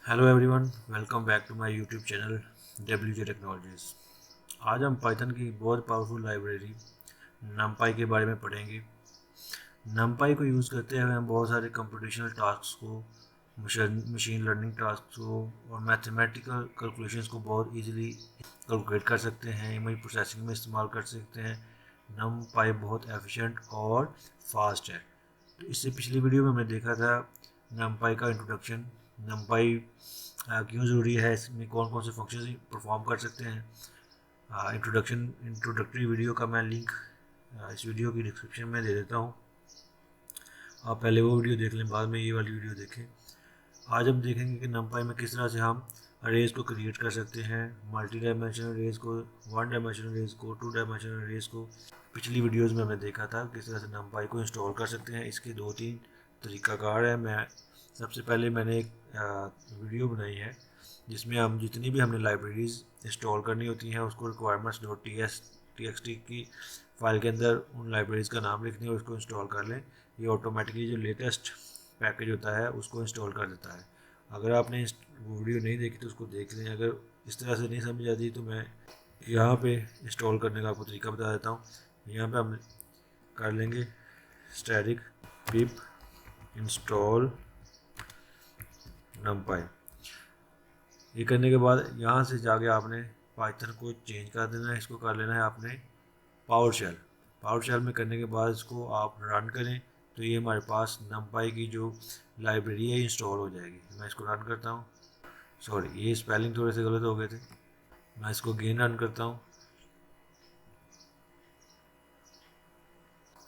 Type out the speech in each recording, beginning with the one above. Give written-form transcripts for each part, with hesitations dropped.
Hello everyone, welcome back to my YouTube channel W technologies. आज हम Python की बहुत पावरफुल लाइब्रेरी नमपाई के बारे में पढ़ेंगे। नमपाई को यूज़ करते हुए हम बहुत सारे कंप्यूटेशनल टास्क को, मशीन लर्निंग टास्क को और मैथमेटिकल कैलकुलेशंस को बहुत इजीली कैलकुलेट कर सकते हैं, इमेज प्रोसेसिंग में इस्तेमाल कर सकते हैं। नमपाई बहुत एफिशिएंट और फास्ट है। तो इससे पिछली वीडियो में हमने देखा था नमपाई का इंट्रोडक्शन, नमपाई क्यों ज़रूरी है, इसमें कौन कौन से फंक्शन परफॉर्म कर सकते हैं। इंट्रोडक्टरी वीडियो का मैं लिंक इस वीडियो की डिस्क्रिप्शन में दे देता हूँ। आप पहले वो वीडियो देख लें, बाद में ये वाली वीडियो देखें। आज हम देखेंगे कि नमपाई में किस तरह से हम अरेज को क्रिएट कर सकते हैं, मल्टी डायमेंशनल अरेज को, वन डायमेंशनल अरेज को, टू डायमेंशनल अरेज को। पिछली वीडियोस में हमने देखा था किस तरह से नमपाई को इंस्टॉल कर सकते हैं। इसके दो तीन तरीक़ाकार है। सबसे पहले मैंने एक वीडियो बनाई है जिसमें हम जितनी भी हमने लाइब्रेरीज इंस्टॉल करनी होती हैं उसको requirements dot T x T की फाइल के अंदर उन लाइब्रेरीज़ का नाम लिखनी है और उसको इंस्टॉल कर लें। ये ऑटोमेटिकली जो लेटेस्ट पैकेज होता है उसको इंस्टॉल कर देता है। अगर आपने वो वीडियो नहीं देखी तो उसको देख लें। अगर इस तरह से नहीं समझ आती तो मैं यहाँ पे इंस्टॉल करने का आपको तरीका बता देता हूँ। यहाँ पे हम कर लेंगे स्टैटिक पिप इंस्टॉल नमपाई। ये करने के बाद यहाँ से जाके आपने पाइथन को चेंज कर देना है। इसको कर लेना है आपने पावर शेल में करने के बाद इसको आप रन करें तो ये हमारे पास नमपाई की जो लाइब्रेरी है इंस्टॉल हो जाएगी। मैं इसको रन करता हूँ। सॉरी, ये स्पेलिंग थोड़े से गलत हो गए थे। मैं इसको अगेन रन करता हूँ।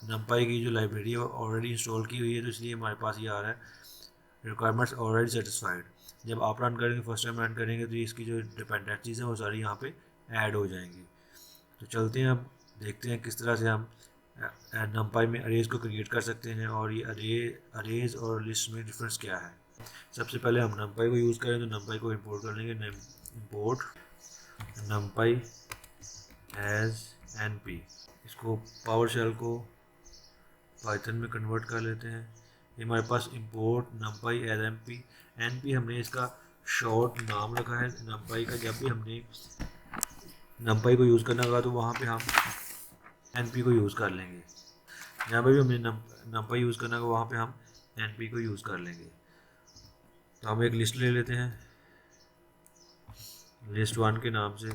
नमपाई की जो लाइब्रेरी है ऑलरेडी इंस्टॉल की हुई है तो इसलिए हमारे पास ये आ रहा है रिक्वायरमेंट्स ऑलरेडी सेटिस्फाइड। जब आप रन करेंगे, फर्स्ट टाइम रन करेंगे तो इसकी जो डिपेंडेंसीज हैं वो सारी यहाँ पे ऐड हो जाएंगी। तो चलते हैं, अब देखते हैं किस तरह से हम नमपाई में अरेज को क्रिएट कर सकते हैं और ये अरेज और लिस्ट में डिफरेंस क्या है। सबसे पहले हम नमपाई को यूज़ करें तो नमपाई को इंपोर्ट कर लेंगे। Import NumPy as NP. इसको पावर शेल को पाइथन में कन्वर्ट कर लेते हैं। ये हमारे पास इंपोर्ट नमपाई एज एनपी हमने इसका शॉर्ट नाम रखा है नमपाई का। जब भी हमने नमपाई को यूज़ करना होगा तो वहाँ पे हम एनपी को यूज़ कर लेंगे। यहाँ पे भी हमने नमपाई यूज़ करना होगा वहाँ पे हम एनपी को यूज़ कर लेंगे। तो हम एक लिस्ट ले लेते हैं, लिस्ट वन के नाम से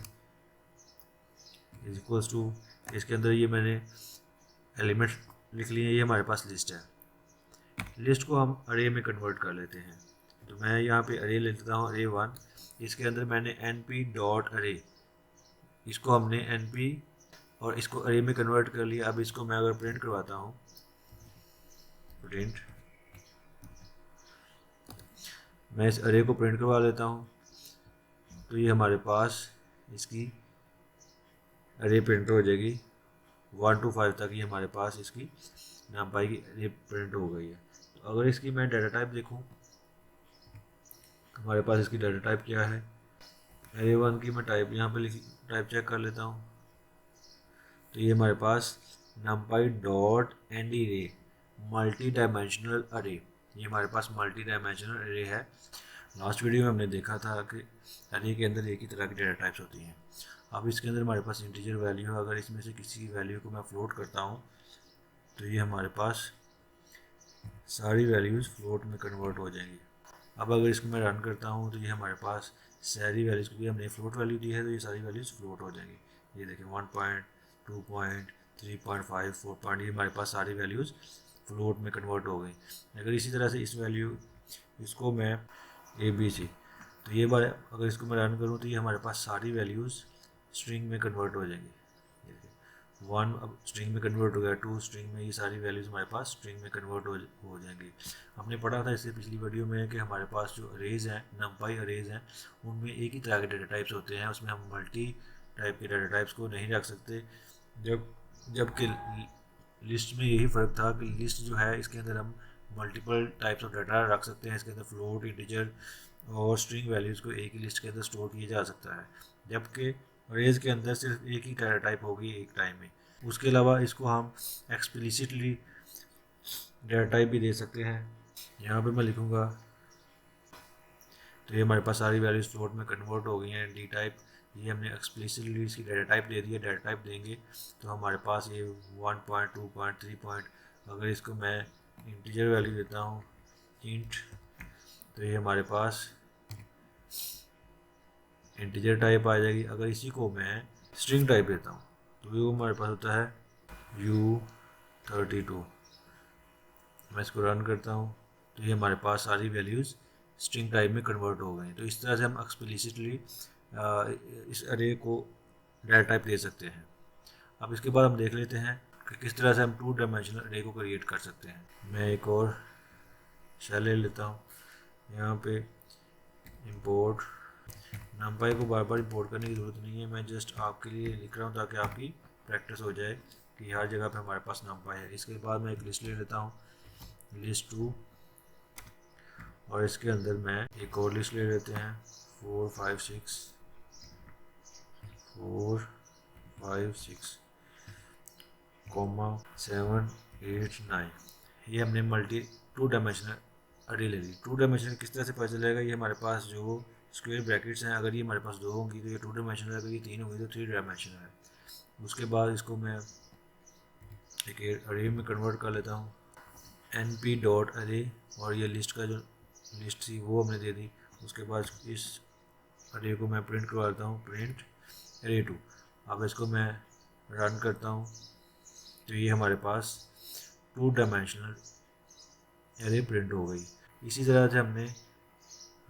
इज इक्वल्स टू, इसके अंदर ये मैंने एलिमेंट लिख लिए। ये हमारे पास लिस्ट है। लिस्ट को हम अरे में कन्वर्ट कर लेते हैं। तो मैं यहाँ पे अरे ले लेता हूँ, अरे वन। इसके अंदर मैंने एन पी डॉट अरे, इसको हमने एन पी और इसको अरे में कन्वर्ट कर लिया। अब इसको मैं अगर प्रिंट करवाता हूँ, प्रिंट, मैं इस अरे को प्रिंट करवा लेता हूँ तो ये हमारे पास इसकी अरे प्रिंट हो जाएगी 1 to 5 तक। ये हमारे पास इसकी नमपाई की अरे प्रिंट हो गई है। तो अगर इसकी मैं डाटा टाइप देखूँ, हमारे पास इसकी डाटा टाइप क्या है। अरे वन की मैं टाइप यहाँ पे लिख टाइप चेक कर लेता हूँ तो ये हमारे पास नमपाई डॉट एंड अरे मल्टी डायमेंशनल अरे, ये हमारे पास मल्टी डायमेंशनल अरे है। लास्ट वीडियो में हमने देखा था कि अरे के अंदर एक ही तरह की डेटा टाइप्स होती हैं। अब इसके अंदर हमारे पास इंटीजर वैल्यू है। अगर इसमें से किसी वैल्यू को मैं फ्लोट करता हूँ तो ये हमारे पास सारी वैल्यूज़ फ्लोट में कन्वर्ट हो जाएंगी। अब अगर इसको मैं रन करता हूँ तो ये हमारे पास सारी वैल्यूज़, क्योंकि हमने फ्लोट वैल्यू दी है तो ये सारी वैल्यूज़ फ्लोट हो जाएंगी। ये देखें 1 पॉइंट, 2 पॉइंट, 3.5, 4 पॉइंट, ये हमारे पास सारी वैल्यूज़ फ्लोट में कन्वर्ट हो गई। अगर इसी तरह से इस वैल्यू इसको मैं ABC, तो ये बार अगर इसको मैं रन करूँ तो ये हमारे पास सारी वैल्यूज़ स्ट्रिंग में कन्वर्ट हो जाएंगी। 1 अब स्ट्रिंग में कन्वर्ट हो गया, 2 स्ट्रिंग में, ये सारी वैल्यूज़ हमारे पास स्ट्रिंग में कन्वर्ट हो जाएंगी। हमने पढ़ा था इससे पिछली वीडियो में कि हमारे पास जो अरेज हैं, नमपाई अरेज हैं, उनमें एक ही तरह के डाटा टाइप्स होते हैं। उसमें हम मल्टी टाइप के डाटा टाइप्स को नहीं रख सकते। जबकि लिस्ट में यही फ़र्क था कि लिस्ट जो है इसके अंदर हम मल्टीपल टाइप्स ऑफ डाटा रख सकते हैं। इसके अंदर फ्लोट, इंटीजर और स्ट्रिंग वैल्यूज़ को एक ही लिस्ट के अंदर स्टोर किया जा सकता है। जबकि अरेज के अंदर सिर्फ एक ही डाटा टाइप होगी एक टाइम में। उसके अलावा इसको हम एक्सप्लिसिटली डाटा टाइप भी दे सकते हैं। यहाँ पे मैं लिखूँगा तो ये हमारे पास सारी वैल्यूज फ्लोट में कन्वर्ट हो गई हैं। डी टाइप ये हमने एक्सप्लिसिटली इसकी डाटा टाइप दे दिया। डाटा टाइप देंगे तो हमारे पास ये 1 पॉइंट 2 पॉइंट 3 पॉइंट, अगर इसको मैं इंटीजर वैल्यू देता हूँ इंट, तो ये हमारे पास इंटीजर टाइप आ जाएगी। अगर इसी को मैं स्ट्रिंग टाइप देता हूँ तो ये हमारे पास होता है U32। मैं इसको रन करता हूँ तो ये हमारे पास सारी वैल्यूज़ स्ट्रिंग टाइप में कन्वर्ट हो गई। तो इस तरह से हम एक्सप्लिसिटली इस अरे को डाटा टाइप दे सकते हैं। अब इसके बाद हम देख लेते हैं कि किस तरह से हम 2 डायमेंशनल अरे को क्रिएट कर सकते हैं। मैं एक और शेल ले लेता हूँ। यहाँ पे इंपोर्ट, numpy को बार बार इंपोर्ट करने की ज़रूरत नहीं है, मैं जस्ट आपके लिए लिख रहा हूँ ताकि आपकी प्रैक्टिस हो जाए कि हर जगह पे हमारे पास numpy है। इसके बाद मैं एक लिस्ट ले लेता हूँ, लिस्ट 2, और इसके अंदर मैं एक और लिस्ट ले लेते हैं 4 5 6 4 5 6 कॉमा 7 8 9। ये हमने मल्टी 2 डायमेंशनल अरे ले ली। 2 डायमेंशनल किस तरह से पता चलेगा, ये हमारे पास जो स्क्वायर ब्रैकेट्स हैं अगर ये हमारे पास 2 होंगी तो ये 2 डायमेंशनल है, अगर ये 3 होंगी तो 3 डायमेंशनल है। उसके बाद इसको मैं एक अरे में कन्वर्ट कर लेता हूँ, np डॉट अरे, और ये लिस्ट का जो लिस्ट थी वो हमने दे दी। उसके बाद इस अरे को मैं प्रिंट करवा देता हूँ, प्रिंट array2। अब इसको मैं रन करता हूँ तो ये हमारे पास 2 डायमेंशनल एरे प्रिंट हो गई। इसी तरह से हमने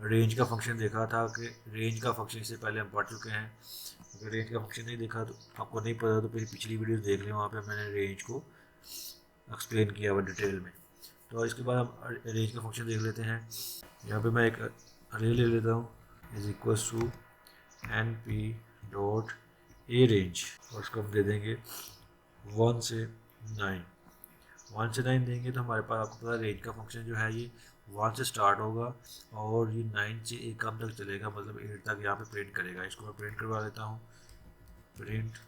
रेंज का फंक्शन देखा था कि रेंज का फंक्शन इससे पहले हम पढ़ चुके हैं। अगर रेंज का फंक्शन नहीं देखा तो आपको नहीं पता तो फिर पिछली वीडियो देख लें, वहाँ पे मैंने रेंज को एक्सप्लेन किया हुआ डिटेल में। तो इसके बाद हम रेंज का फंक्शन देख लेते हैं। यहाँ पे मैं एक अरे ले लेता हूँ, is equals to np dot a range, और उसको हम दे देंगे 1 से 9। 1 से 9 देंगे तो हमारे पास आपको पता है रेंज का फंक्शन जो है ये 1 से स्टार्ट होगा और ये 9 से 1 कम तक चलेगा, मतलब 8 तक यहाँ पे प्रिंट करेगा। इसको मैं प्रिंट करवा देता हूँ, प्रिंट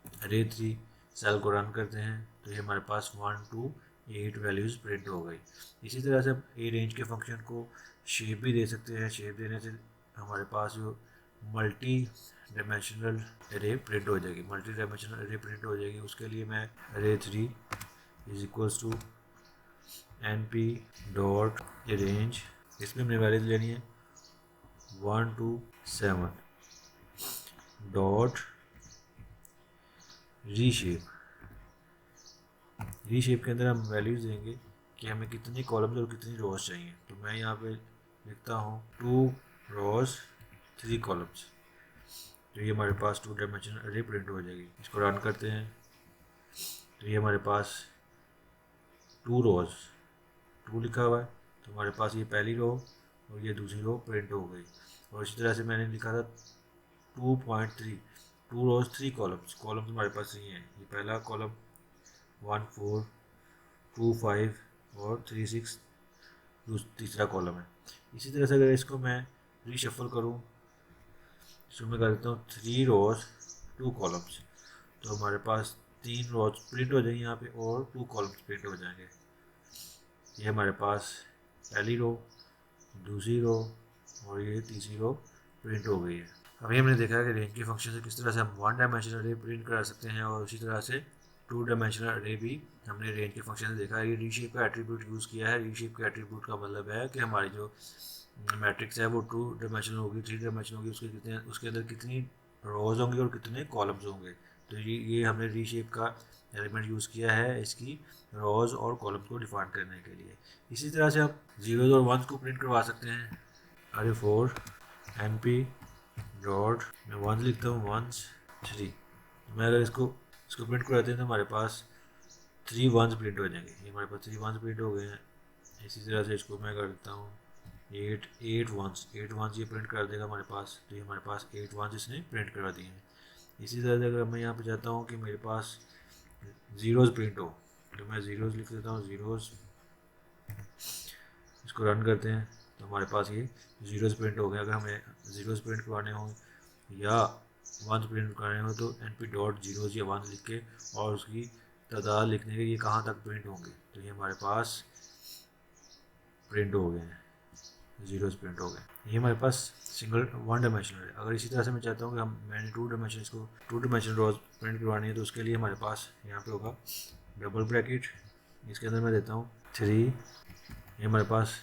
array3, सेल को रन करते हैं तो ये हमारे पास 1 to 8 वैल्यूज़ प्रिंट हो गई। इसी तरह से हम ए रेंज के फंक्शन को शेप भी दे सकते हैं। शेप देने से हमारे पास जो मल्टी डायमेंशनल एरे प्रिंट हो जाएगी, मल्टी डायमेंशनल एरे प्रिंट हो जाएगी। उसके लिए मैं array3 is equals to np dot arange, इसमें हमने वैल्यूज लेनी है 1 to 7 डॉट रीशेप। रीशेप के अंदर हम वैल्यूज देंगे कि हमें कितनी कॉलम्स और कितनी रोज चाहिए। तो मैं यहाँ पे लिखता हूँ 2 रोज 3 कॉलम्स, तो ये हमारे पास 2 डायमेंशनल अरे प्रिंट हो जाएगी। इसको रन करते हैं तो ये हमारे पास 2 रोज 2 लिखा हुआ है, तो हमारे पास ये पहली रो और ये दूसरी रो प्रिंट हो गई। और इसी तरह से मैंने लिखा था 2.3 2 रोज 3 कॉलम्स, कॉलम्स हमारे पास नहीं है। ये पहला कॉलम 1 4 2 5 और 3 6 तीसरा कॉलम है। इसी तरह से अगर इसको मैं रीशफल करूँ, इसको मैं कर देता हूँ 3 रोज 2 कॉलम्स, तो हमारे पास 3 रोज प्रिंट हो जाएंगे यहाँ पे और 2 कॉलम्स प्रिंट हो जाएंगे। ये हमारे पास पहली रो, दूसरी रो और ये तीसरी रो प्रिंट हो गई है। अभी हमने देखा है कि रेंज के फंक्शन से किस तरह से हम 1 डायमेंशनल अरे प्रिंट करा सकते हैं, और उसी तरह से 2 डायमेंशनल अरे भी हमने रेंज के फंक्शन से देखा है। ये रीशेप का एट्रीब्यूट यूज़ किया है। रीशेप के एट्रीब्यूट का मतलब है कि हमारी जो मैट्रिक्स है वो 2 डायमेंशनल होगी, 3 डायमेंशनल होगी, उसके अंदर कितनी रोज होंगी और कितने कॉलम्स होंगे। तो ये हमने रीशेप का एलिमेंट यूज़ किया है इसकी रोज और कॉलम्स को डिफाइन करने के लिए। इसी तरह से आप जीरोज और वंस को प्रिंट करवा सकते हैं। array4 np डॉट, मैं 1 लिखता हूँ 1 3, मैं अगर इसको प्रिंट करवाते हैं तो हमारे पास 3 1s प्रिंट हो जाएंगे। ये हमारे पास 3 1s प्रिंट हो गए हैं। इसी तरह से इसको मैं कर देता हूँ 8 1s ये प्रिंट कर देगा हमारे पास, तो ये हमारे पास 8 1s इसने प्रिंट करवा दिए हैं। इसी तरह से अगर मैं यहाँ पे चाहता हूँ कि मेरे पास जीरोज़ प्रिंट हो तो मैं जीरोज़ लिख देता हूँ, जीरोज़, इसको रन करते हैं तो हमारे पास ये जीरोज़ प्रिंट हो गया। अगर हमें जीरोज़ प्रिंट करवाने हों या 1 प्रिंट करने हो तो np डॉट जीरोज़ या 1 लिख के और उसकी तादाद लिखने के ये कहाँ तक प्रिंट होंगे, तो ये हमारे पास प्रिंट हो गए हैं। जीरोस प्रिंट हो गए। ये हमारे पास सिंगल वन डायमेंशनल है। अगर इसी तरह से मैं चाहता हूँ कि मैंने टू डायमेंशनल रोज प्रिंट करवानी है, तो उसके लिए हमारे पास यहाँ पे होगा डबल ब्रैकेट, इसके अंदर मैं देता हूँ 3। ये हमारे पास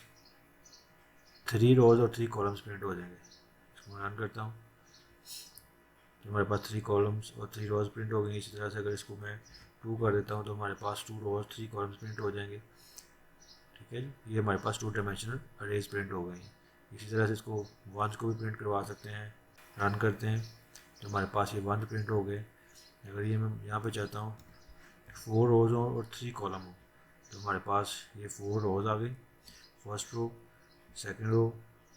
3 रोज और 3 कॉलम्स प्रिंट हो जाएंगे। इसको मैं रन करता हूँ, हमारे पास 3 कॉलम्स और 3 रोज प्रिंट हो गई। इसी तरह से अगर इसको मैं 2 कर देता हूँ तो हमारे पास 2 रोज 3 कॉलम्स प्रिंट हो जाएंगे। ठीक है जी, ये हमारे पास 2 डायमेंशनल अरेज प्रिंट हो गई। इसी तरह से इसको वंस को भी प्रिंट करवा सकते हैं। रन करते हैं तो हमारे पास ये 1 प्रिंट हो गए। अगर ये मैं यहाँ पे चाहता हूँ 4 रोज हो और 3 कॉलम हो, तो हमारे पास ये 4 रोज आ गई, first row, second row,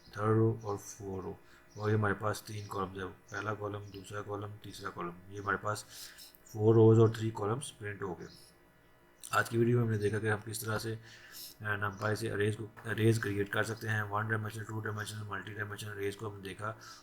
third row और 4 रो। और ये हमारे पास 3 कॉलम्स है, पहला कॉलम, दूसरा कॉलम, तीसरा कॉलम। ये हमारे पास 4 रोज और 3 कॉलम्स प्रिंट हो गए। आज की वीडियो में हमने देखा कि हम किस तरह से नंपाई से अरेज क्रिएट कर सकते हैं। 1 dimensional, 2 dimensional, multi dimensional arrays को हमने देखा।